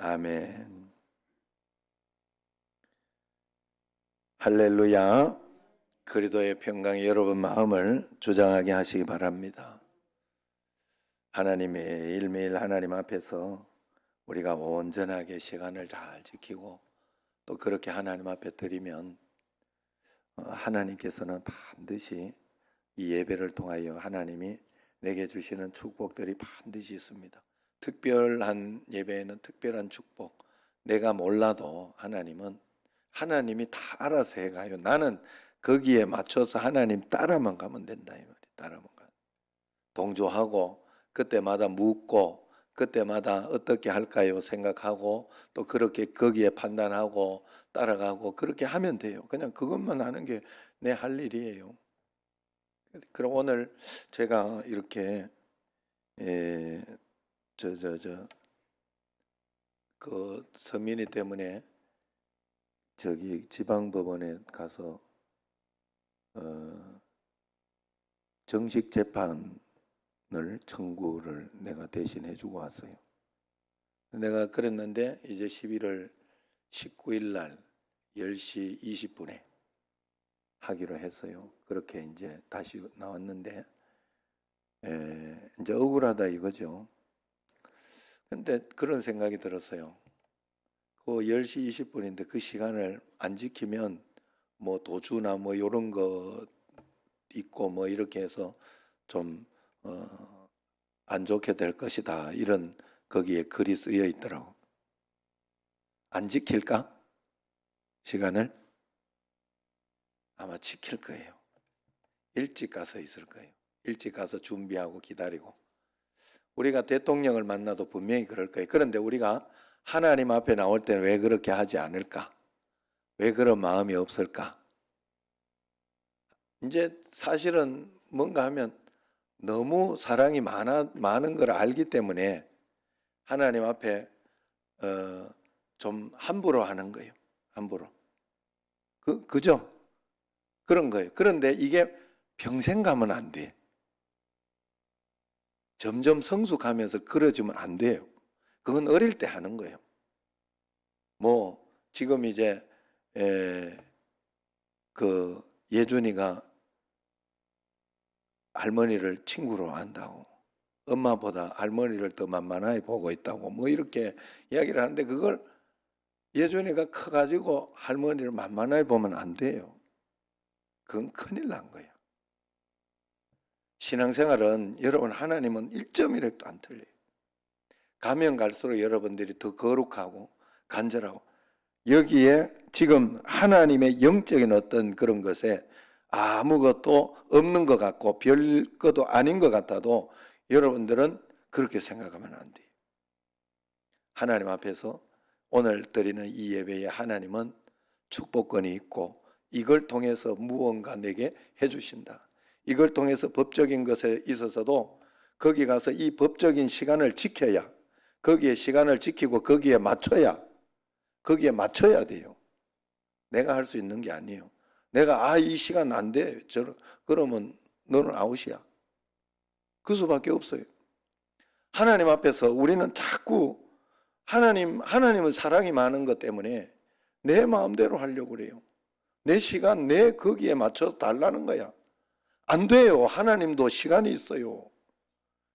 아멘. 할렐루야. 그리스도의 평강이 여러분 마음을 주장하게 하시기 바랍니다. 하나님의 매일매일 하나님 앞에서 우리가 온전하게 시간을 잘 지키고 또 그렇게 하나님 앞에 드리면 하나님께서는 반드시 이 예배를 통하여 하나님이 내게 주시는 축복들이 반드시 있습니다. 특별한 예배에는 특별한 축복, 내가 몰라도 하나님이 다 알아서 해가요. 나는 거기에 맞춰서 하나님 따라만 가면 된다 이 말이에요. 따라만 가. 동조하고 그때마다 묻고 그때마다 어떻게 할까요 생각하고 또 그렇게 거기에 판단하고 따라가고 그렇게 하면 돼요. 그냥 그것만 하는 게 내 할 일이에요. 그럼 오늘 제가 이렇게 그 서민이 때문에 저기 지방법원에 가서 정식 재판을 청구를 내가 대신 해주고 왔어요. 내가 그랬는데 이제 11월 19일 날 10시 20분에 하기로 했어요. 그렇게 이제 다시 나왔는데 이제 억울하다 이거죠. 근데 그런 생각이 들었어요. 그 10시 20분인데 그 시간을 안 지키면 뭐 도주나 뭐 이런 거 있고 뭐 이렇게 해서 좀 안 좋게 될 것이다. 이런 거기에 글이 쓰여 있더라고. 안 지킬까? 시간을? 아마 지킬 거예요. 일찍 가서 있을 거예요. 일찍 가서 준비하고 기다리고. 우리가 대통령을 만나도 분명히 그럴 거예요. 그런데 우리가 하나님 앞에 나올 때는 왜 그렇게 하지 않을까? 왜 그런 마음이 없을까? 이제 사실은 뭔가 하면 너무 사랑이 많은 걸 알기 때문에 하나님 앞에 좀 함부로 하는 거예요. 함부로. 그죠? 그런 거예요. 그런데 이게 평생 가면 안 돼. 점점 성숙하면서 그러지면 안 돼요. 그건 어릴 때 하는 거예요. 뭐 지금 이제 그 예준이가 할머니를 친구로 한다고, 엄마보다 할머니를 더 만만하게 보고 있다고 뭐 이렇게 이야기를 하는데 그걸 예준이가 커가지고 할머니를 만만하게 보면 안 돼요. 그건 큰일 난 거예요. 신앙생활은 여러분 하나님은 1점이라도 안 틀려요. 가면 갈수록 여러분들이 더 거룩하고 간절하고 여기에 지금 하나님의 영적인 어떤 그런 것에 아무것도 없는 것 같고 별 것도 아닌 것 같아도 여러분들은 그렇게 생각하면 안 돼요. 하나님 앞에서 오늘 드리는 이 예배에 하나님은 축복권이 있고 이걸 통해서 무언가 내게 해주신다. 이걸 통해서 법적인 것에 있어서도 거기 가서 이 법적인 시간을 지켜야, 거기에 시간을 지키고 거기에 맞춰야 돼요. 내가 할 수 있는 게 아니에요. 내가 이 시간 안 돼. 그러면 너는 아웃이야. 그 수밖에 없어요. 하나님 앞에서 우리는 자꾸 하나님은 사랑이 많은 것 때문에 내 마음대로 하려고 그래요. 내 시간, 내 거기에 맞춰서 달라는 거야. 안 돼요. 하나님도 시간이 있어요.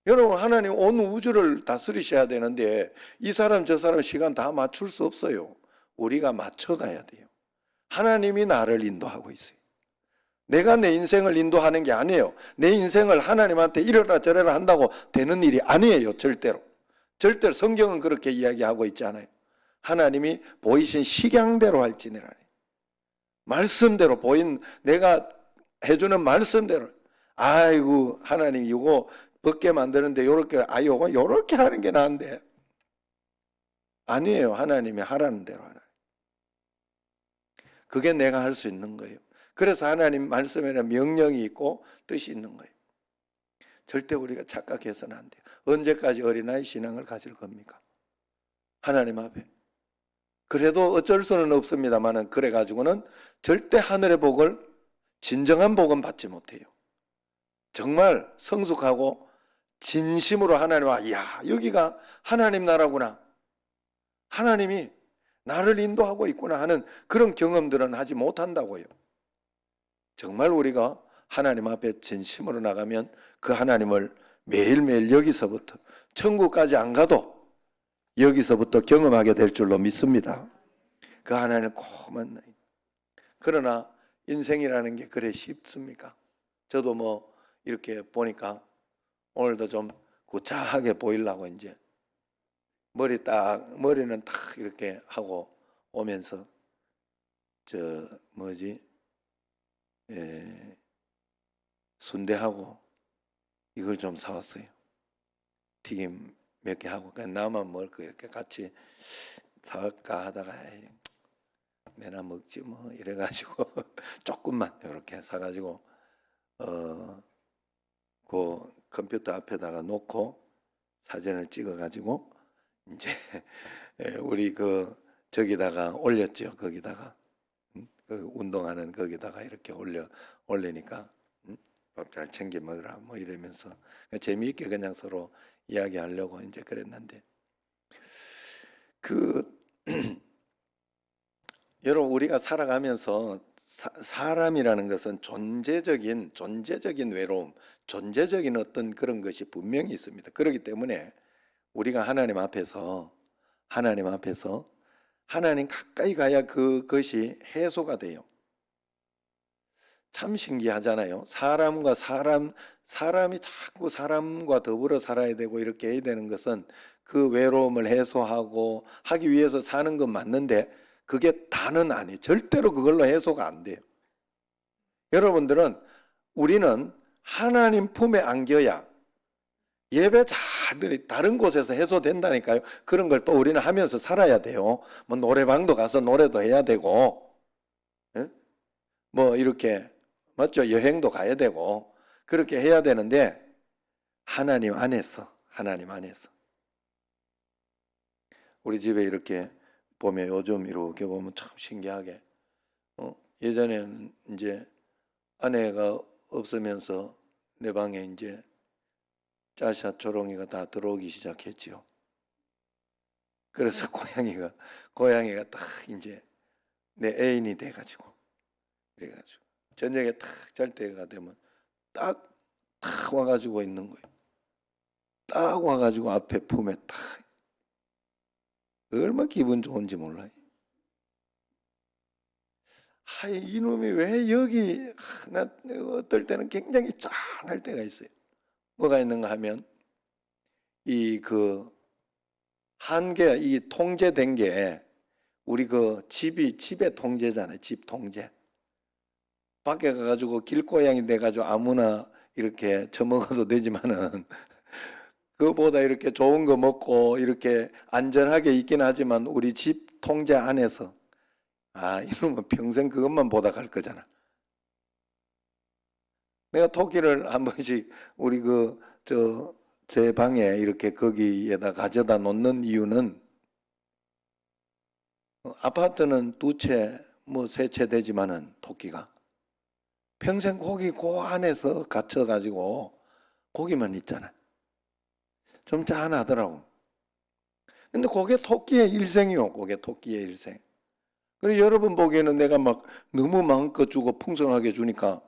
여러분, 하나님 온 우주를 다스리셔야 되는데 이 사람 저 사람 시간 다 맞출 수 없어요. 우리가 맞춰가야 돼요. 하나님이 나를 인도하고 있어요. 내가 내 인생을 인도하는 게 아니에요. 내 인생을 하나님한테 이래라 저래라 한다고 되는 일이 아니에요. 절대로. 절대로 성경은 그렇게 이야기하고 있지 않아요. 하나님이 보이신 식양대로 할지니라. 말씀대로 내가 해주는 말씀대로. 아이고 하나님 이거 벗게 만드는데 요렇게 하는 게 나은데. 아니에요. 하나님이 하라는 대로 하라. 그게 내가 할 수 있는 거예요. 그래서 하나님 말씀에는 명령이 있고 뜻이 있는 거예요. 절대 우리가 착각해서는 안 돼요. 언제까지 어린아이 신앙을 가질 겁니까? 하나님 앞에. 그래도 어쩔 수는 없습니다만 그래가지고는 절대 하늘의 복을, 진정한 복은 받지 못해요. 정말 성숙하고 진심으로 하나님 여기가 하나님 나라구나. 하나님이 나를 인도하고 있구나 하는 그런 경험들은 하지 못한다고요. 정말 우리가 하나님 앞에 진심으로 나가면 그 하나님을 매일매일 여기서부터 천국까지 안 가도 여기서부터 경험하게 될 줄로 믿습니다. 그 하나님을 꼭 만나요. 그러나 인생이라는 게 그래 쉽습니까? 저도 뭐 이렇게 보니까 오늘도 좀 구차하게 보이려고 이제 머리는 딱 이렇게 하고 오면서 순대하고 이걸 좀 사왔어요. 튀김 몇 개 하고 그냥 나만 먹을 거 이렇게 같이 사갈까 하다가 내나 먹지 뭐 이래가지고 조금만 이렇게 사가지고 그 컴퓨터 앞에다가 놓고 사진을 찍어가지고 이제 우리 저기다가 올렸죠. 거기다가 그 운동하는 거기다가 이렇게 올리니까 밥 잘 챙겨 먹으라 뭐 이러면서 재미있게 그냥 서로 이야기하려고 이제 그랬는데 여러분 우리가 살아가면서 사람이라는 것은 존재적인 외로움, 존재적인 어떤 그런 것이 분명히 있습니다. 그렇기 때문에 우리가 하나님 앞에서 하나님 가까이 가야 그것이 해소가 돼요. 참 신기하잖아요. 사람이 자꾸 사람과 더불어 살아야 되고 이렇게 해야 되는 것은 그 외로움을 해소하고 하기 위해서 사는 건 맞는데 그게 다는 아니에요. 절대로 그걸로 해소가 안 돼요. 우리는 하나님 품에 안겨야 예배 잘 드리 다른 곳에서 해소된다니까요. 그런 걸 또 우리는 하면서 살아야 돼요. 뭐 노래방도 가서 노래도 해야 되고, 뭐 이렇게 맞죠? 여행도 가야 되고 그렇게 해야 되는데 하나님 안에서 우리 집에 이렇게 보면 요즘 이렇게 보면 참 신기하게 예전에는 이제 아내가 없으면서 내 방에 이제 짜샷 조롱이가 다 들어오기 시작했지요. 그래서 고양이가 딱 이제 내 애인이 돼가지고 그래가지고 저녁에 딱 잘 때가 되면 딱 와가지고 있는 거예요. 딱 와가지고 앞에 품에 딱 얼마나 기분 좋은지 몰라요. 이놈이 왜 여기 나 어떨 때는 굉장히 짠할 때가 있어요. 뭐가 있는가 하면 한계가 통제된 게 우리 집의 통제잖아요. 집 통제. 밖에 가가지고 길고양이 돼가지고 아무나 이렇게 처먹어도 되지만은 그거보다 이렇게 좋은 거 먹고 이렇게 안전하게 있긴 하지만 우리 집 통제 안에서 이놈은 평생 그것만 보다 갈 거잖아. 내가 토끼를 한 번씩 우리 제 방에 이렇게 거기에다 가져다 놓는 이유는 아파트는 2채 뭐 3채 되지만은 토끼가 평생 거기 그 안에서 갇혀가지고 거기만 있잖아. 좀 짠하더라고. 근데 그게 토끼의 일생이요. 그게 토끼의 일생. 그리고 여러분 보기에는 내가 막 너무 마음껏 주고 풍성하게 주니까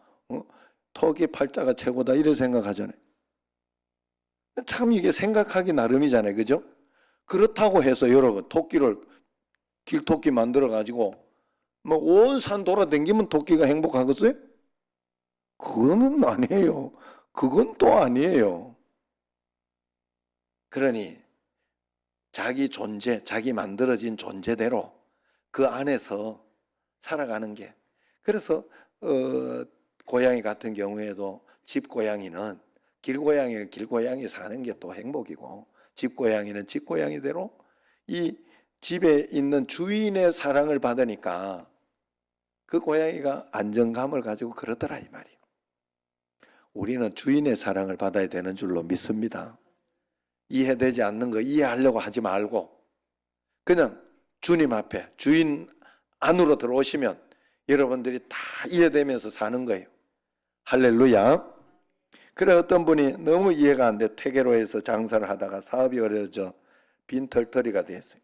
토끼 팔자가 최고다 이런 생각하잖아요. 참 이게 생각하기 나름이잖아요. 그죠? 그렇다고 해서 여러분 토끼를 길토끼 만들어 가지고 뭐 온 산 돌아다니면 토끼가 행복하겠어요? 그거는 아니에요. 그건 또 아니에요. 그러니 자기 존재, 자기 만들어진 존재대로 그 안에서 살아가는 게 그래서 고양이 같은 경우에도 집고양이는 길고양이 사는 게 또 행복이고 집고양이는 집고양이대로 이 집에 있는 주인의 사랑을 받으니까 그 고양이가 안정감을 가지고 그러더라 이 말이에요. 우리는 주인의 사랑을 받아야 되는 줄로 믿습니다. 이해되지 않는 거 이해하려고 하지 말고 그냥 주님 앞에 주인 안으로 들어오시면 여러분들이 다 이해되면서 사는 거예요. 할렐루야. 그래 어떤 분이 너무 이해가 안 돼. 퇴계로에서 장사를 하다가 사업이 어려워져 빈털터리가 됐어요.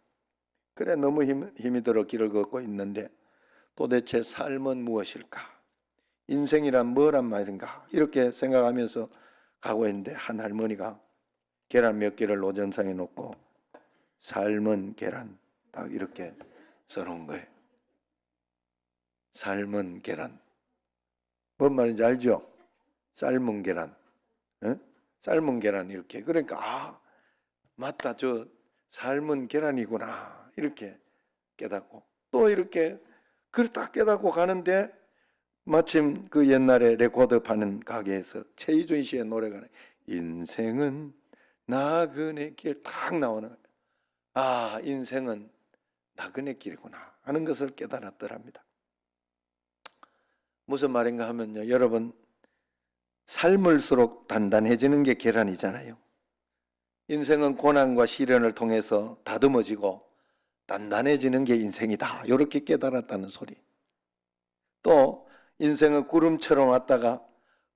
그래 너무 힘이 들어 길을 걷고 있는데 도대체 삶은 무엇일까? 인생이란 뭐란 말인가? 이렇게 생각하면서 가고 있는데 한 할머니가 계란 몇 개를 노점상에 놓고 삶은 계란 딱 이렇게 써놓은 거예요. 삶은 계란. 뭔 말인지 알죠? 삶은 계란. 어? 삶은 계란 이렇게. 그러니까 맞다. 저 삶은 계란이구나. 이렇게 깨닫고 또 이렇게 그걸 딱 깨닫고 가는데 마침 그 옛날에 레코드 파는 가게에서 최희준 씨의 노래가 인생은 나그네 길 딱 나오는 거예요. 인생은 나그네 길이구나 하는 것을 깨달았더랍니다. 무슨 말인가 하면요, 여러분 삶을수록 단단해지는 게 계란이잖아요. 인생은 고난과 시련을 통해서 다듬어지고 단단해지는 게 인생이다. 이렇게 깨달았다는 소리. 또 인생은 구름처럼 왔다가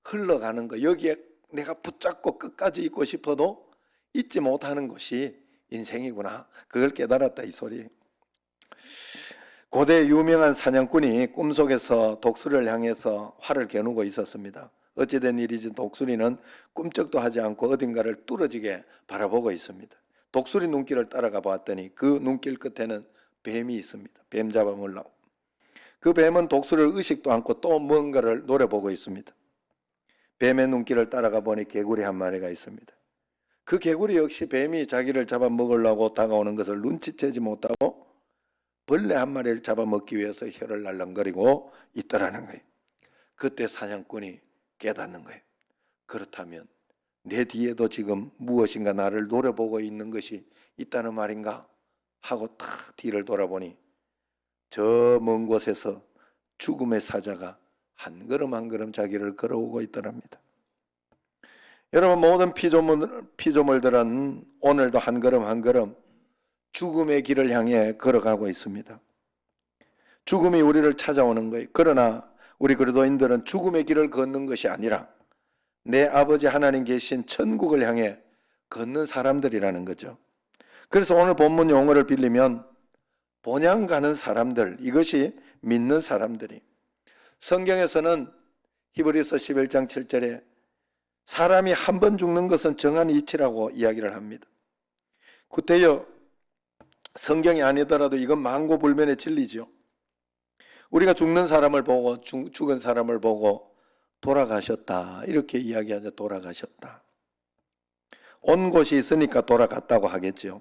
흘러가는 거, 여기에 내가 붙잡고 끝까지 있고 싶어도 잊지 못하는 것이 인생이구나. 그걸 깨달았다 이 소리. 고대 유명한 사냥꾼이 꿈속에서 독수리를 향해서 활을 겨누고 있었습니다. 어찌된 일이지 독수리는 꿈쩍도 하지 않고 어딘가를 뚫어지게 바라보고 있습니다. 독수리 눈길을 따라가 봤더니 그 눈길 끝에는 뱀이 있습니다. 뱀 잡아먹으려고. 그 뱀은 독수리를 의식도 않고 또 뭔가를 노려보고 있습니다. 뱀의 눈길을 따라가 보니 개구리 한 마리가 있습니다. 그 개구리 역시 뱀이 자기를 잡아먹으려고 다가오는 것을 눈치채지 못하고 벌레 한 마리를 잡아먹기 위해서 혀를 날랑거리고 있더라는 거예요. 그때 사냥꾼이 깨닫는 거예요. 그렇다면 내 뒤에도 지금 무엇인가 나를 노려보고 있는 것이 있다는 말인가 하고 탁 뒤를 돌아보니 저 먼 곳에서 죽음의 사자가 한 걸음 한 걸음 자기를 걸어오고 있더랍니다. 여러분 모든 피조물들은 오늘도 한 걸음 한 걸음 죽음의 길을 향해 걸어가고 있습니다. 죽음이 우리를 찾아오는 거예요. 그러나 우리 그리스도인들은 죽음의 길을 걷는 것이 아니라 내 아버지 하나님 계신 천국을 향해 걷는 사람들이라는 거죠. 그래서 오늘 본문 용어를 빌리면 본향 가는 사람들, 이것이 믿는 사람들이. 성경에서는 히브리서 11장 7절에 사람이 한 번 죽는 것은 정한 이치라고 이야기를 합니다. 구태여 성경이 아니더라도 이건 만고불변의 진리죠. 우리가 죽는 사람을 보고 죽은 사람을 보고 돌아가셨다 이렇게 이야기하죠. 돌아가셨다. 온 곳이 있으니까 돌아갔다고 하겠죠.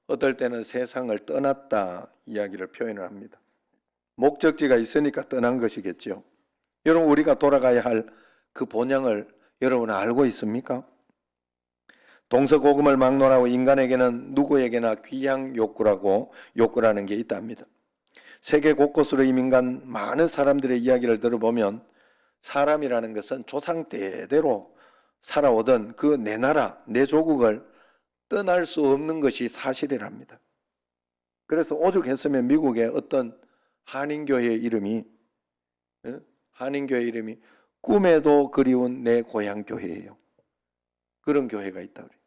어떨 때는 세상을 떠났다 이야기를 표현을 합니다. 목적지가 있으니까 떠난 것이겠죠. 여러분 우리가 돌아가야 할 그 본향을 여러분 알고 있습니까? 동서고금을 막론하고 인간에게는 누구에게나 귀향 욕구라는 게 있답니다. 세계 곳곳으로 이민 간 많은 사람들의 이야기를 들어보면 사람이라는 것은 조상 대대로 살아오던 그 내 나라, 내 조국을 떠날 수 없는 것이 사실이랍니다. 그래서 오죽했으면 미국의 어떤 한인교회의 이름이 꿈에도 그리운 내 고향 교회예요. 그런 교회가 있다 그래요.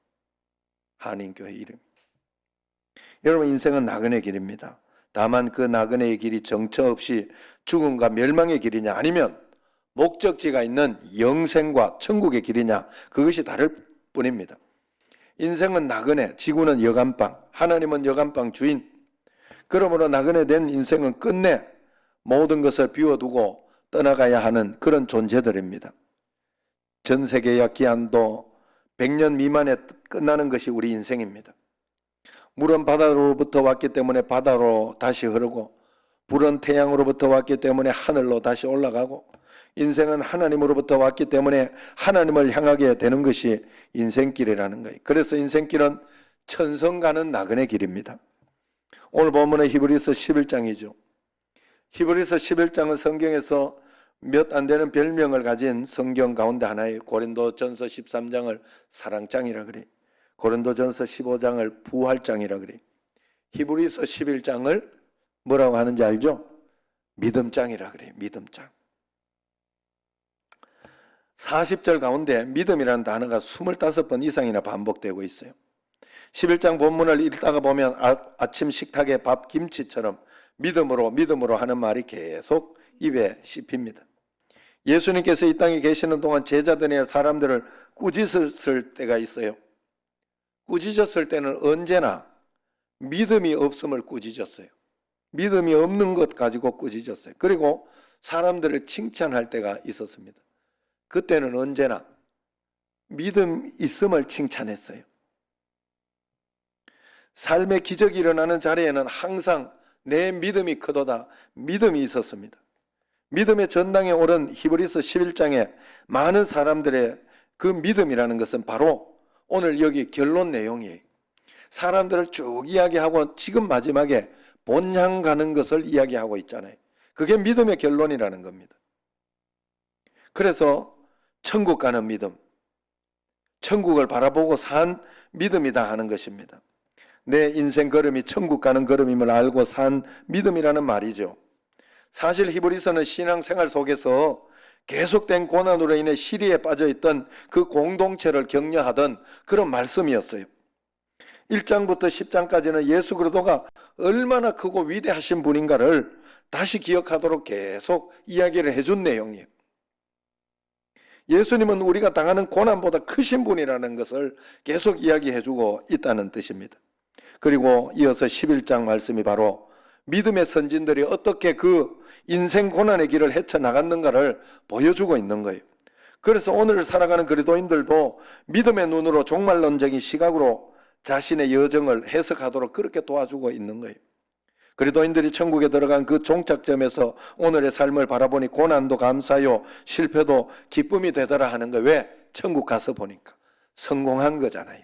한인교회 이름. 여러분 인생은 나그네 길입니다. 다만 그 나그네의 길이 정처 없이 죽음과 멸망의 길이냐 아니면 목적지가 있는 영생과 천국의 길이냐 그것이 다를 뿐입니다. 인생은 나그네, 지구는 여간방, 하나님은 여간방 주인. 그러므로 나그네 된 인생은 끝내 모든 것을 비워두고 떠나가야 하는 그런 존재들입니다. 전 세계의 기한도 100년 미만에 끝나는 것이 우리 인생입니다. 물은 바다로부터 왔기 때문에 바다로 다시 흐르고 불은 태양으로부터 왔기 때문에 하늘로 다시 올라가고 인생은 하나님으로부터 왔기 때문에 하나님을 향하게 되는 것이 인생길이라는 거예요. 그래서 인생길은 천성 가는 나그네 길입니다. 오늘 본문은 히브리서 11장이죠. 히브리서 11장은 성경에서 몇 안 되는 별명을 가진 성경 가운데 하나예요. 고린도전서 13장을 사랑장이라 그래. 고린도전서 15장을 부활장이라 그래. 히브리서 11장을 뭐라고 하는지 알죠? 믿음장이라 그래. 믿음장. 40절 가운데 믿음이라는 단어가 25번 이상이나 반복되고 있어요. 11장 본문을 읽다가 보면 아침 식탁에 밥 김치처럼 믿음으로 하는 말이 계속 입에 씹힙니다. 예수님께서 이 땅에 계시는 동안 제자들이나 사람들을 꾸짖었을 때가 있어요. 꾸짖었을 때는 언제나 믿음이 없음을 꾸짖었어요. 믿음이 없는 것 가지고 꾸짖었어요. 그리고 사람들을 칭찬할 때가 있었습니다. 그때는 언제나 믿음 있음을 칭찬했어요. 삶의 기적이 일어나는 자리에는 항상 내 믿음이 크도다 믿음이 있었습니다. 믿음의 전당에 오른 히브리서 11장에 많은 사람들의 그 믿음이라는 것은 바로 오늘 여기 결론 내용이에요. 사람들을 쭉 이야기하고 지금 마지막에 본향 가는 것을 이야기하고 있잖아요. 그게 믿음의 결론이라는 겁니다. 그래서 천국 가는 믿음, 천국을 바라보고 산 믿음이다 하는 것입니다. 내 인생 걸음이 천국 가는 걸음임을 알고 산 믿음이라는 말이죠. 사실 히브리서는 신앙생활 속에서 계속된 고난으로 인해 시리에 빠져있던 그 공동체를 격려하던 그런 말씀이었어요. 1장부터 10장까지는 예수 그리스도가 얼마나 크고 위대하신 분인가를 다시 기억하도록 계속 이야기를 해준 내용이에요. 예수님은 우리가 당하는 고난보다 크신 분이라는 것을 계속 이야기해주고 있다는 뜻입니다. 그리고 이어서 11장 말씀이 바로 믿음의 선진들이 어떻게 그 인생 고난의 길을 헤쳐나갔는가를 보여주고 있는 거예요. 그래서 오늘 살아가는 그리스도인들도 믿음의 눈으로 종말론적인 시각으로 자신의 여정을 해석하도록 그렇게 도와주고 있는 거예요. 그리스도인들이 천국에 들어간 그 종착점에서 오늘의 삶을 바라보니 고난도 감사요, 실패도 기쁨이 되더라 하는 거예요. 왜? 천국 가서 보니까 성공한 거잖아요.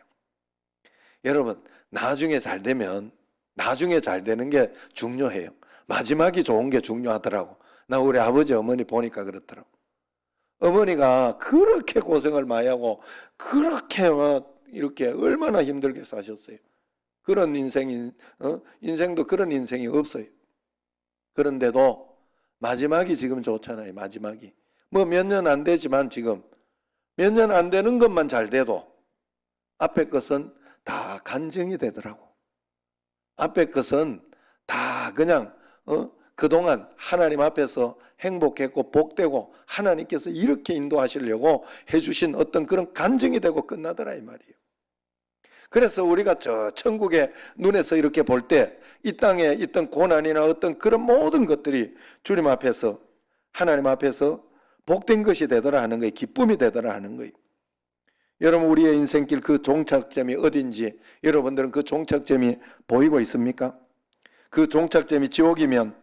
여러분, 나중에 잘 되면 나중에 잘 되는 게 중요해요. 마지막이 좋은 게 중요하더라고. 나 우리 아버지 어머니 보니까 그렇더라고. 어머니가 그렇게 고생을 많이 하고 그렇게 이렇게 얼마나 힘들게 사셨어요. 그런 인생도 그런 인생이 없어요. 그런데도 마지막이 지금 좋잖아요. 마지막이 뭐 몇 년 안 되지만 지금 몇 년 안 되는 것만 잘 돼도 앞에 것은 다 간증이 되더라고. 앞에 것은 다 그냥 그동안 하나님 앞에서 행복했고 복되고 하나님께서 이렇게 인도하시려고 해주신 어떤 그런 간증이 되고 끝나더라 이 말이에요. 그래서 우리가 저 천국의 눈에서 이렇게 볼 때 이 땅에 있던 고난이나 어떤 그런 모든 것들이 주님 앞에서 하나님 앞에서 복된 것이 되더라 하는 거예요. 기쁨이 되더라 하는 거예요. 여러분, 우리의 인생길 그 종착점이 어딘지 여러분들은 그 종착점이 보이고 있습니까? 그 종착점이 지옥이면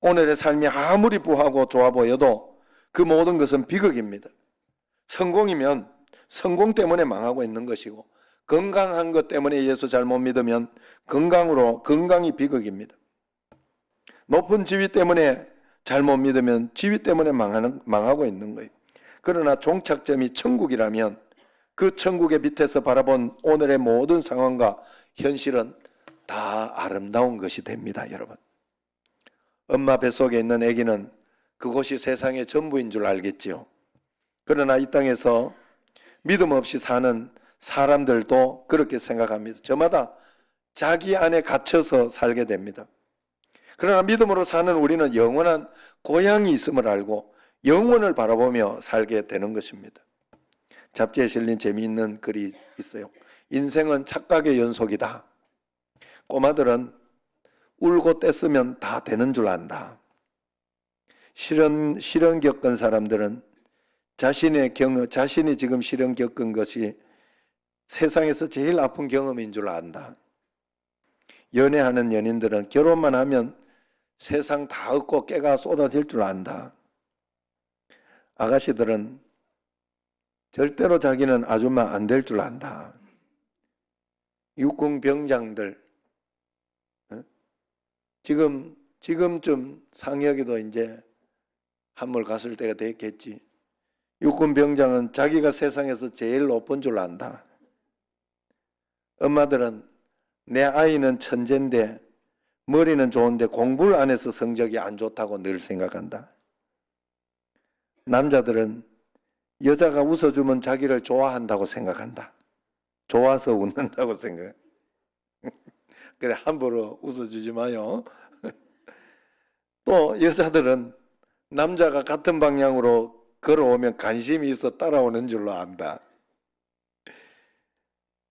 오늘의 삶이 아무리 부하고 좋아 보여도 그 모든 것은 비극입니다. 성공이면 성공 때문에 망하고 있는 것이고, 건강한 것 때문에 예수 잘못 믿으면 건강이 비극입니다. 높은 지위 때문에 잘못 믿으면 지위 때문에 망하고 있는 거예요. 그러나 종착점이 천국이라면 그 천국의 밑에서 바라본 오늘의 모든 상황과 현실은 다 아름다운 것이 됩니다. 여러분, 엄마 뱃속에 있는 아기는 그곳이 세상의 전부인 줄 알겠지요. 그러나 이 땅에서 믿음 없이 사는 사람들도 그렇게 생각합니다. 저마다 자기 안에 갇혀서 살게 됩니다. 그러나 믿음으로 사는 우리는 영원한 고향이 있음을 알고 영원을 바라보며 살게 되는 것입니다. 잡지에 실린 재미있는 글이 있어요. 인생은 착각의 연속이다. 꼬마들은 울고 떼쓰면 다 되는 줄 안다. 시련 겪은 사람들은 자신이 지금 시련 겪은 것이 세상에서 제일 아픈 경험인 줄 안다. 연애하는 연인들은 결혼만 하면 세상 다 얻고 깨가 쏟아질 줄 안다. 아가씨들은 절대로 자기는 아줌마 안 될 줄 안다. 육군 병장들, 지금쯤 상혁이도 이제 한물 갔을 때가 됐겠지. 육군 병장은 자기가 세상에서 제일 높은 줄 안다. 엄마들은 내 아이는 천재인데 머리는 좋은데 공부를 안 해서 성적이 안 좋다고 늘 생각한다. 남자들은 여자가 웃어주면 자기를 좋아한다고 생각한다. 좋아서 웃는다고 생각해. 그래, 함부로 웃어주지 마요. 또 여자들은 남자가 같은 방향으로 걸어오면 관심이 있어 따라오는 줄로 안다.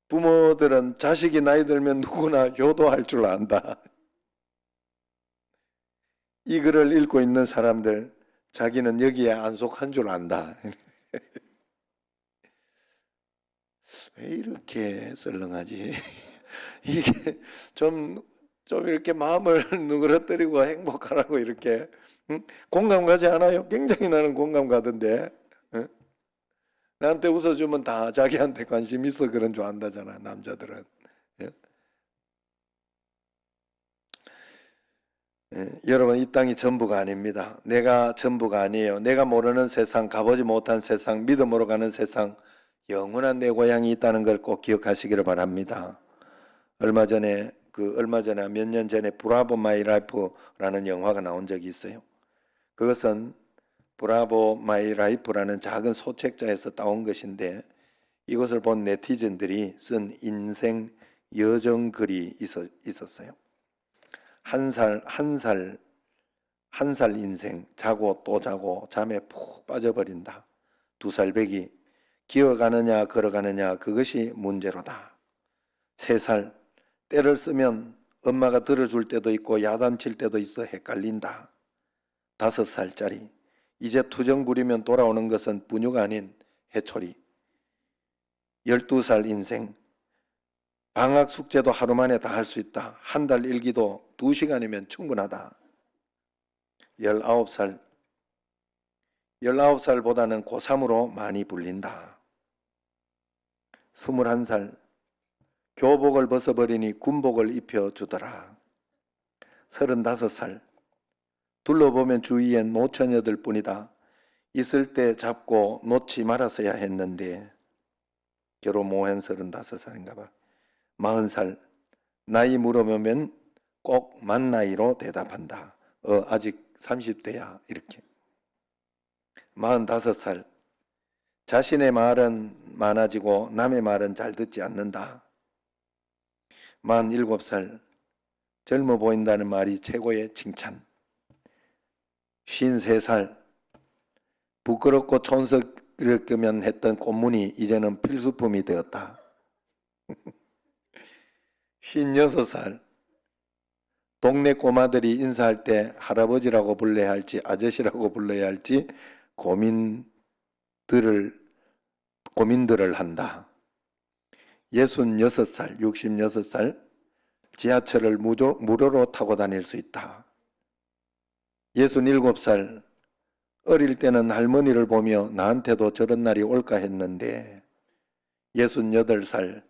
부모들은 자식이 나이 들면 누구나 효도할 줄 안다. 이 글을 읽고 있는 사람들, 자기는 여기에 안 속한 줄 안다. 왜 이렇게 썰렁하지? 이게 좀 이렇게 마음을 누그러뜨리고 행복하라고 이렇게, 응? 공감 가지 않아요? 굉장히 나는 공감 가던데. 응? 나한테 웃어주면 다 자기한테 관심 있어 그런 줄 안다잖아, 남자들은. 예? 예, 여러분, 이 땅이 전부가 아닙니다. 내가 전부가 아니에요. 내가 모르는 세상, 가보지 못한 세상, 믿음으로 가는 세상, 영원한 내 고향이 있다는 걸 꼭 기억하시기를 바랍니다. 얼마 전에 몇 년 전에 브라보 마이 라이프라는 영화가 나온 적이 있어요. 그것은 브라보 마이 라이프라는 작은 소책자에서 따온 것인데, 이것을 본 네티즌들이 쓴 인생 여정 글이 있었어요. 한 살 인생, 자고 또 자고 잠에 푹 빠져버린다. 2살 배기, 기어가느냐 걸어가느냐 그것이 문제로다. 3살, 때를 쓰면 엄마가 들어줄 때도 있고 야단칠 때도 있어 헷갈린다. 5살짜리, 이제 투정 부리면 돌아오는 것은 분유가 아닌 해초리. 12살 인생, 방학 숙제도 하루 만에 다 할 수 있다. 한 달 일기도 2시간이면 충분하다. 19살, 19살보다는 고3으로 많이 불린다. 21살, 교복을 벗어버리니 군복을 입혀주더라. 35살, 둘러보면 주위엔 노처녀들 뿐이다. 있을 때 잡고 놓지 말았어야 했는데. 결혼 못한 35살인가 봐. 40살, 나이 물어보면 꼭 만 나이로 대답한다. 아직 30대야 이렇게. 45살, 자신의 말은 많아지고 남의 말은 잘 듣지 않는다. 47살, 젊어 보인다는 말이 최고의 칭찬. 53살, 부끄럽고 촌스럽게만 했던 꽃무늬 이제는 필수품이 되었다. 56살, 동네 꼬마들이 인사할 때 할아버지라고 불러야 할지 아저씨라고 불러야 할지 고민들을 한다. 66살, 66살, 지하철을 무료로 타고 다닐 수 있다. 67살, 어릴 때는 할머니를 보며 나한테도 저런 날이 올까 했는데. 68살,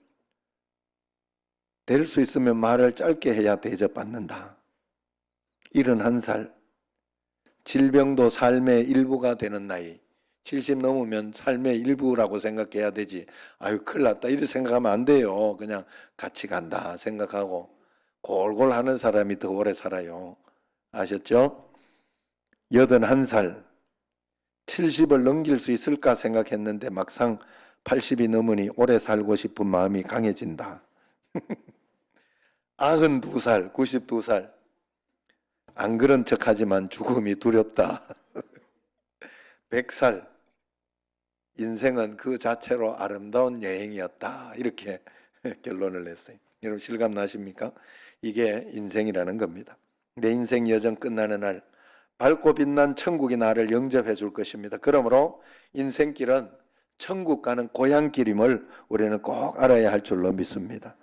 될 수 있으면 말을 짧게 해야 대접받는다. 71살, 질병도 삶의 일부가 되는 나이. 70 넘으면 삶의 일부라고 생각해야 되지. 아유, 큰일 났다 이렇게 생각하면 안 돼요. 그냥 같이 간다 생각하고 골골 하는 사람이 더 오래 살아요. 아셨죠? 81살, 70을 넘길 수 있을까 생각했는데 막상 80이 넘으니 오래 살고 싶은 마음이 강해진다. 92살, 92살, 안 그런 척하지만 죽음이 두렵다. 100살, 인생은 그 자체로 아름다운 여행이었다. 이렇게 결론을 냈어요. 여러분 실감 나십니까? 이게 인생이라는 겁니다. 내 인생 여정 끝나는 날 밝고 빛난 천국이 나를 영접해 줄 것입니다. 그러므로 인생길은 천국 가는 고향길임을 우리는 꼭 알아야 할 줄로 믿습니다.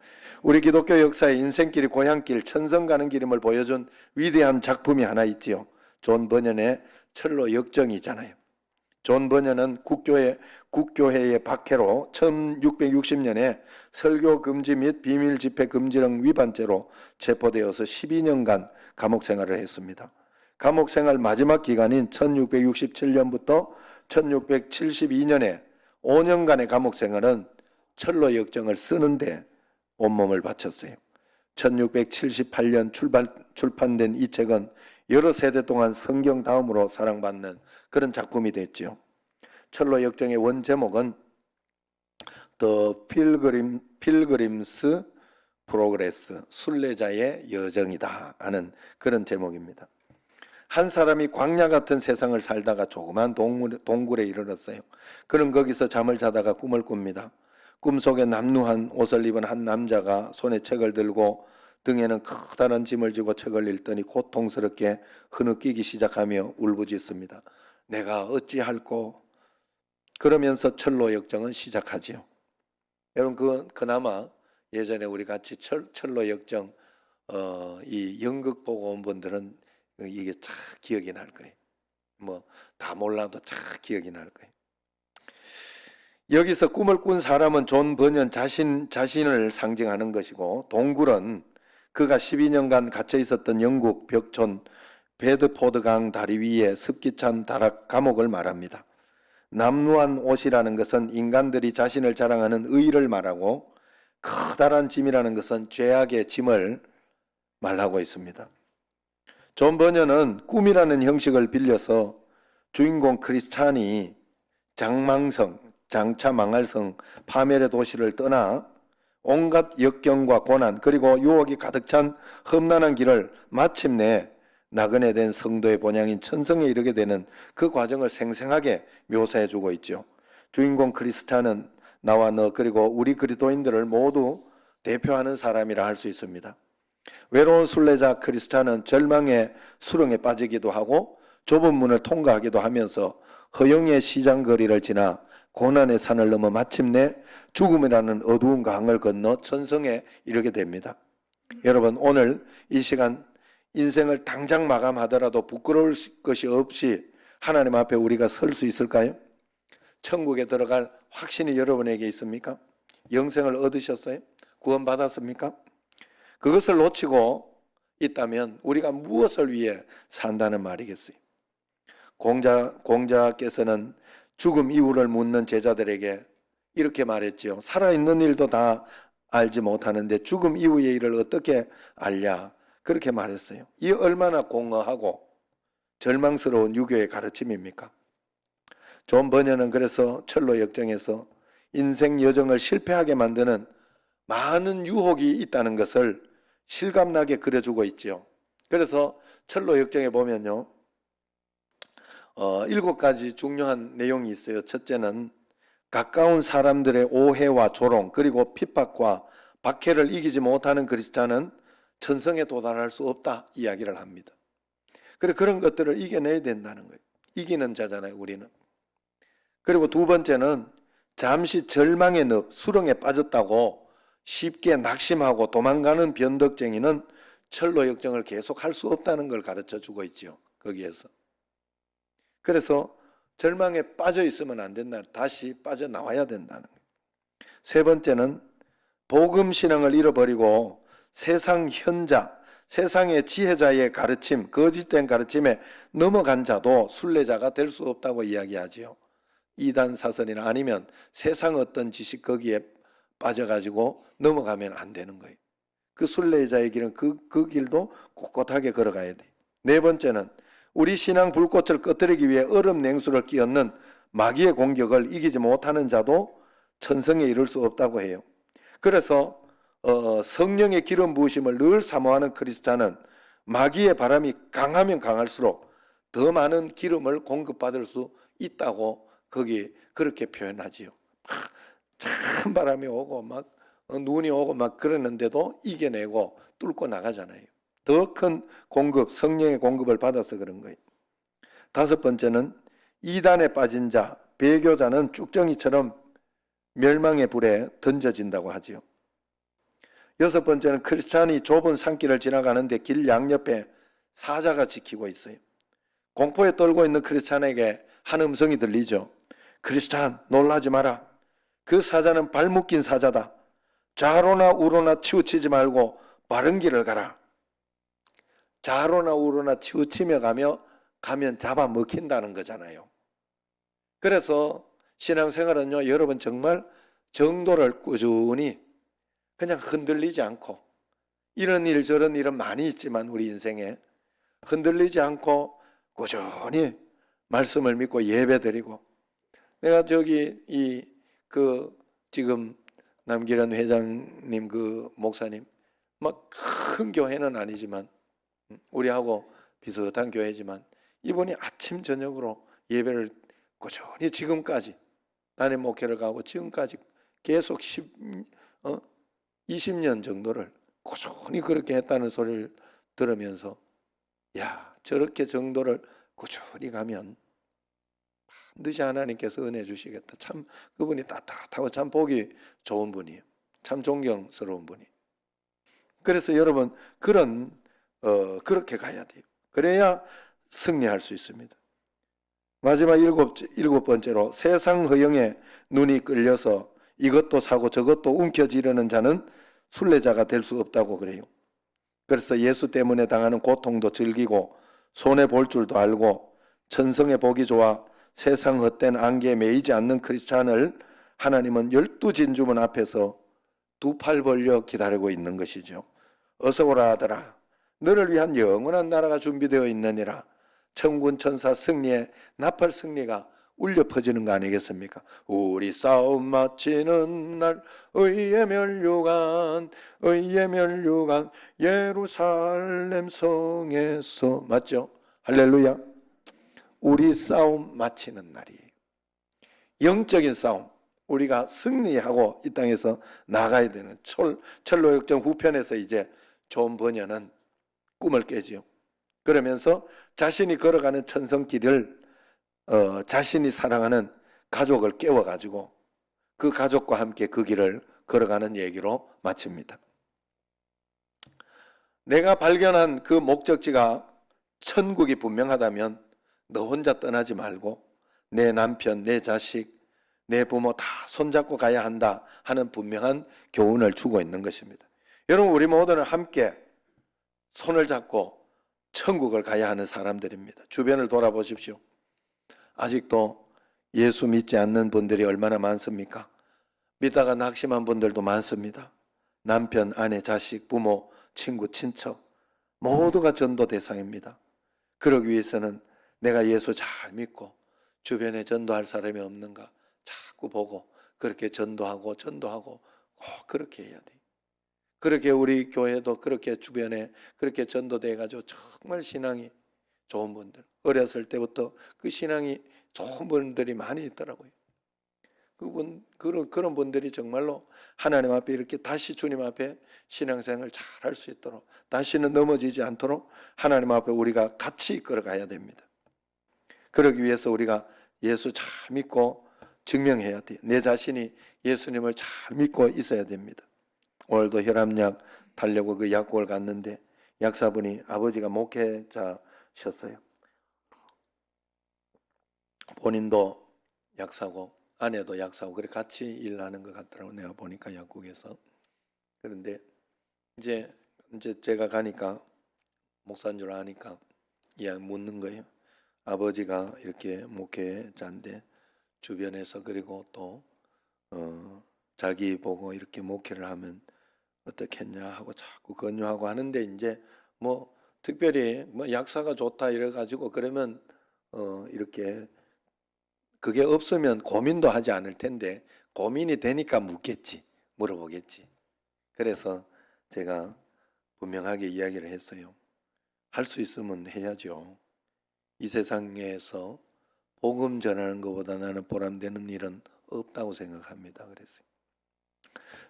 우리 기독교 역사의 인생길이 고향길, 천성 가는 길임을 보여준 위대한 작품이 하나 있지요. 존 버년의 철로 역정이잖아요. 존 버년은 국교회의 박해로 1660년에 설교 금지 및 비밀 집회 금지령 위반죄로 체포되어서 12년간 감옥 생활을 했습니다. 감옥 생활 마지막 기간인 1667년부터 1672년에 5년간의 감옥 생활은 철로 역정을 쓰는데 온몸을 바쳤어요. 1678년 출판된 이 책은 여러 세대 동안 성경 다음으로 사랑받는 그런 작품이 됐죠. 철로 역정의 원 제목은 The 필그림스 프로그레스, 순례자의 여정이다 하는 그런 제목입니다. 한 사람이 광야 같은 세상을 살다가 조그만 동굴에 이르렀어요. 그는 거기서 잠을 자다가 꿈을 꿉니다. 꿈속에 남루한 옷을 입은 한 남자가 손에 책을 들고 등에는 커다란 짐을 지고 책을 읽더니 고통스럽게 흐느끼기 시작하며 울부짖습니다. 내가 어찌할꼬? 그러면서 철로 역정은 시작하지요. 여러분 그나마 예전에 우리 같이 철로 역정 이 연극 보고 온 분들은 이게 참 기억이 날 거예요. 뭐 다 몰라도 참 기억이 날 거예요. 여기서 꿈을 꾼 사람은 존 버년 자신을 상징하는 것이고, 동굴은 그가 12년간 갇혀 있었던 영국 벽촌 베드포드 강 다리 위에 습기 찬 다락 감옥을 말합니다. 남루한 옷이라는 것은 인간들이 자신을 자랑하는 의의를 말하고, 커다란 짐이라는 것은 죄악의 짐을 말하고 있습니다. 존 버년은 꿈이라는 형식을 빌려서 주인공 크리스찬이 장차 망할 성 파멸의 도시를 떠나 온갖 역경과 고난 그리고 유혹이 가득 찬 험난한 길을 마침내 나그네 된 성도의 본향인 천성에 이르게 되는 그 과정을 생생하게 묘사해 주고 있죠. 주인공 크리스찬은 나와 너 그리고 우리 그리스도인들을 모두 대표하는 사람이라 할 수 있습니다. 외로운 순례자 크리스찬은 절망의 수렁에 빠지기도 하고 좁은 문을 통과하기도 하면서 허영의 시장거리를 지나 고난의 산을 넘어 마침내 죽음이라는 어두운 강을 건너 천성에 이르게 됩니다. 여러분, 오늘 이 시간 인생을 당장 마감하더라도 부끄러울 것이 없이 하나님 앞에 우리가 설 수 있을까요? 천국에 들어갈 확신이 여러분에게 있습니까? 영생을 얻으셨어요? 구원받았습니까? 그것을 놓치고 있다면 우리가 무엇을 위해 산다는 말이겠어요? 공자께서는 죽음 이후를 묻는 제자들에게 이렇게 말했지요. 살아있는 일도 다 알지 못하는데 죽음 이후의 일을 어떻게 알랴? 그렇게 말했어요. 이 얼마나 공허하고 절망스러운 유교의 가르침입니까? 존 버년은 그래서 철로 역정에서 인생 여정을 실패하게 만드는 많은 유혹이 있다는 것을 실감나게 그려주고 있죠. 그래서 철로 역정에 보면요, 7가지 중요한 내용이 있어요. 첫째는 가까운 사람들의 오해와 조롱 그리고 핍박과 박해를 이기지 못하는 그리스도는 천성에 도달할 수 없다 이야기를 합니다. 그런 것들을 이겨내야 된다는 거예요. 이기는 자잖아요, 우리는. 그리고 두 번째는 잠시 절망의 늪, 수렁에 빠졌다고 쉽게 낙심하고 도망가는 변덕쟁이는 철로 역정을 계속할 수 없다는 걸 가르쳐 주고 있죠. 거기에서. 그래서 절망에 빠져 있으면 안 된다. 다시 빠져나와야 된다는 거예요. 세 번째는 복음 신앙을 잃어버리고 세상 현자, 세상의 지혜자의 가르침, 거짓된 가르침에 넘어간 자도 순례자가 될 수 없다고 이야기하지요. 이단 사설이나 아니면 세상 어떤 지식 거기에 빠져가지고 넘어가면 안 되는 거예요. 그 순례자의 길은 그 길도 꼿꼿하게 걸어가야 돼요. 네 번째는 우리 신앙 불꽃을 꺼뜨리기 위해 얼음 냉수를 끼얹는 마귀의 공격을 이기지 못하는 자도 천성에 이를 수 없다고 해요. 그래서 성령의 기름 부으심을 늘 사모하는 크리스찬은 마귀의 바람이 강하면 강할수록 더 많은 기름을 공급받을 수 있다고 거기 그렇게 표현하지요. 참 바람이 오고 막 눈이 오고 막 그러는데도 이겨내고 뚫고 나가잖아요. 더 큰 공급, 성령의 공급을 받아서 그런 거예요. 다섯 번째는 이단에 빠진 자, 배교자는 쭉정이처럼 멸망의 불에 던져진다고 하지요. 여섯 번째는 크리스찬이 좁은 산길을 지나가는데 길 양옆에 사자가 지키고 있어요. 공포에 떨고 있는 크리스찬에게 한 음성이 들리죠. 크리스찬, 놀라지 마라. 그 사자는 발 묶인 사자다. 좌로나 우로나 치우치지 말고 바른 길을 가라. 좌로나 우로나 치우치며 가면 잡아먹힌다는 거잖아요. 그래서 신앙생활은요, 여러분 정말 정도를 꾸준히 그냥 흔들리지 않고, 이런 일 저런 일은 많이 있지만 우리 인생에 흔들리지 않고 꾸준히 말씀을 믿고 예배드리고, 내가 지금 남기란 회장님 그 목사님 막 큰 교회는 아니지만 우리하고 비슷한 교회지만 이분이 아침 저녁으로 예배를 꾸준히 지금까지 단임 목회를 가고 지금까지 계속 20년 정도를 꾸준히 그렇게 했다는 소리를 들으면서 야, 저렇게 정도를 꾸준히 가면 반드시 하나님께서 은혜 주시겠다. 참 그분이 따뜻하고 참 보기 좋은 분이에요. 참 존경스러운 분이. 그래서 여러분 그렇게 가야 돼요. 그래야 승리할 수 있습니다. 마지막 일곱 번째로 세상 허영에 눈이 끌려서 이것도 사고 저것도 움켜쥐려는 자는 순례자가 될 수 없다고 그래요. 그래서 예수 때문에 당하는 고통도 즐기고 손해 볼 줄도 알고 천성의 복이 좋아 세상 헛된 안개에 매이지 않는 크리스찬을 하나님은 12진주문 앞에서 두 팔 벌려 기다리고 있는 것이죠. 어서 오라 하더라. 너를 위한 영원한 나라가 준비되어 있느니라. 천군 천사 승리의 나팔 승리가 울려 퍼지는 거 아니겠습니까? 우리 싸움 마치는 날 의의 면류관 예루살렘 성에서 맞죠? 할렐루야. 우리 싸움 마치는 날이에요. 영적인 싸움, 우리가 승리하고 이 땅에서 나가야 되는 철로역정 후편에서 이제 존 버녀는 꿈을 깨지요. 그러면서 자신이 걸어가는 천성길을 자신이 사랑하는 가족을 깨워가지고 그 가족과 함께 그 길을 걸어가는 얘기로 마칩니다. 내가 발견한 그 목적지가 천국이 분명하다면 너 혼자 떠나지 말고 내 남편, 내 자식, 내 부모 다 손잡고 가야 한다 하는 분명한 교훈을 주고 있는 것입니다. 여러분, 우리 모두는 함께 손을 잡고 천국을 가야 하는 사람들입니다. 주변을 돌아보십시오. 아직도 예수 믿지 않는 분들이 얼마나 많습니까? 믿다가 낙심한 분들도 많습니다. 남편, 아내, 자식, 부모, 친구, 친척 모두가 전도 대상입니다. 그러기 위해서는 내가 예수 잘 믿고 주변에 전도할 사람이 없는가 자꾸 보고 그렇게 전도하고 꼭 그렇게 해야 돼요. 그렇게 우리 교회도 그렇게 주변에 그렇게 전도돼 가지고 정말 신앙이 좋은 분들, 어렸을 때부터 그 신앙이 좋은 분들이 많이 있더라고요. 그런 분들이 정말로 하나님 앞에 이렇게 다시 주님 앞에 신앙생활을 잘 할 수 있도록, 다시는 넘어지지 않도록 하나님 앞에 우리가 같이 이끌어 가야 됩니다. 그러기 위해서 우리가 예수 잘 믿고 증명해야 돼요. 내 자신이 예수님을 잘 믿고 있어야 됩니다. 오늘도 혈압약 달려고 그 약국을 갔는데 약사분이 아버지가 목회자셨어요. 본인도 약사고 아내도 약사고 그래 같이 일하는 것 같더라고요. 내가 보니까 약국에서. 그런데 이제 제가 가니까 목사인 줄 아니까 이야기 묻는 거예요. 아버지가 이렇게 목회자인데 주변에서 그리고 또 자기 보고 이렇게 목회를 하면 어떻겠냐 하고 자꾸 권유하고 하는데 이제 뭐 특별히 뭐 약사가 좋다 이래 가지고 그러면 이렇게 그게 없으면 고민도 하지 않을 텐데 고민이 되니까 물어보겠지. 그래서 제가 분명하게 이야기를 했어요. 할 수 있으면 해야죠. 이 세상에서 복음 전하는 것보다 나는 보람되는 일은 없다고 생각합니다. 그랬어요.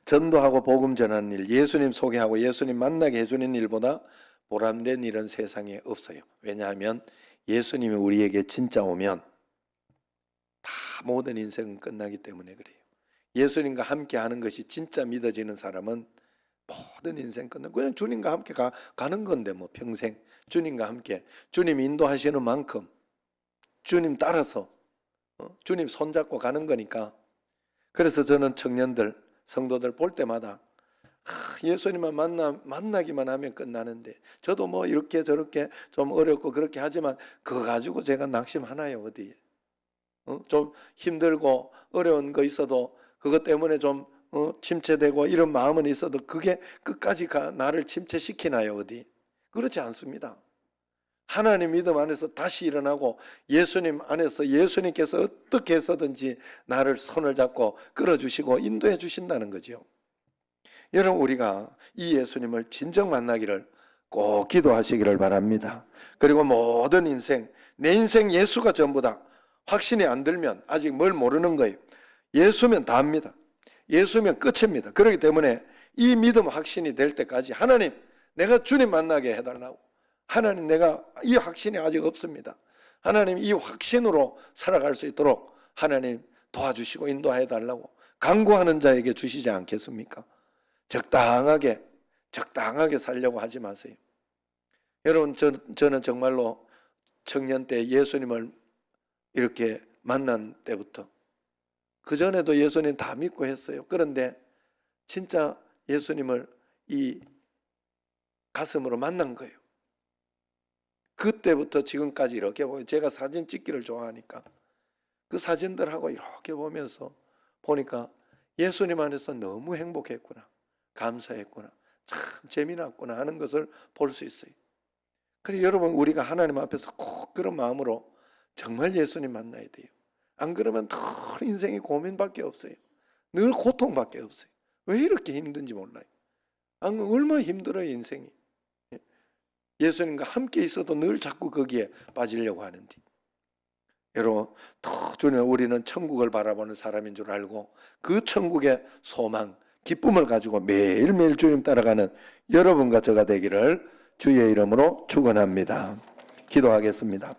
전도하고 복음 전하는 일, 예수님 소개하고 예수님 만나게 해주는 일보다 보람된 일은 세상에 없어요. 왜냐하면 예수님이 우리에게 진짜 오면 다 모든 인생은 끝나기 때문에 그래요. 예수님과 함께 하는 것이 진짜 믿어지는 사람은 모든 인생 끝나고 그냥 주님과 함께 가는 건데 뭐 평생 주님과 함께 주님 인도하시는 만큼 주님 따라서 주님 손잡고 가는 거니까. 그래서 저는 청년들 성도들 볼 때마다 예수님만 만나기만 하면 끝나는데 저도 뭐 이렇게 저렇게 좀 어렵고 그렇게 하지만 그거 가지고 제가 낙심하나요 어디에? 좀 힘들고 어려운 거 있어도 그것 때문에 좀 침체되고 이런 마음은 있어도 그게 끝까지 나를 침체시키나요 어디? 그렇지 않습니다. 하나님 믿음 안에서 다시 일어나고 예수님 안에서 예수님께서 어떻게 해서든지 나를 손을 잡고 끌어주시고 인도해 주신다는 거죠. 여러분, 우리가 이 예수님을 진정 만나기를 꼭 기도하시기를 바랍니다. 그리고 모든 인생, 내 인생 예수가 전부다. 확신이 안 들면 아직 뭘 모르는 거예요. 예수면 다합니다. 예수면 끝입니다. 그렇기 때문에 이 믿음 확신이 될 때까지 하나님, 내가 주님 만나게 해달라고. 하나님, 내가 이 확신이 아직 없습니다. 하나님, 이 확신으로 살아갈 수 있도록 하나님 도와주시고 인도해 달라고 간구하는 자에게 주시지 않겠습니까? 적당하게 살려고 하지 마세요. 여러분, 저는 정말로 청년 때 예수님을 이렇게 만난 때부터, 그전에도 예수님 다 믿고 했어요. 그런데 진짜 예수님을 이 가슴으로 만난 거예요. 그때부터 지금까지 이렇게 보면, 제가 사진 찍기를 좋아하니까 그 사진들하고 이렇게 보면서 보니까 예수님 안에서 너무 행복했구나, 감사했구나, 참 재미났구나 하는 것을 볼 수 있어요. 그래서 여러분, 우리가 하나님 앞에서 꼭 그런 마음으로 정말 예수님 만나야 돼요. 안 그러면 늘 인생이 고민밖에 없어요. 늘 고통밖에 없어요. 왜 이렇게 힘든지 몰라요. 얼마나 힘들어요, 인생이. 예수님과 함께 있어도 늘 자꾸 거기에 빠지려고 하는데, 여러분, 더 주님, 우리는 천국을 바라보는 사람인 줄 알고 그 천국의 소망, 기쁨을 가지고 매일매일 주님 따라가는 여러분과 저가 되기를 주의 이름으로 축원합니다. 기도하겠습니다.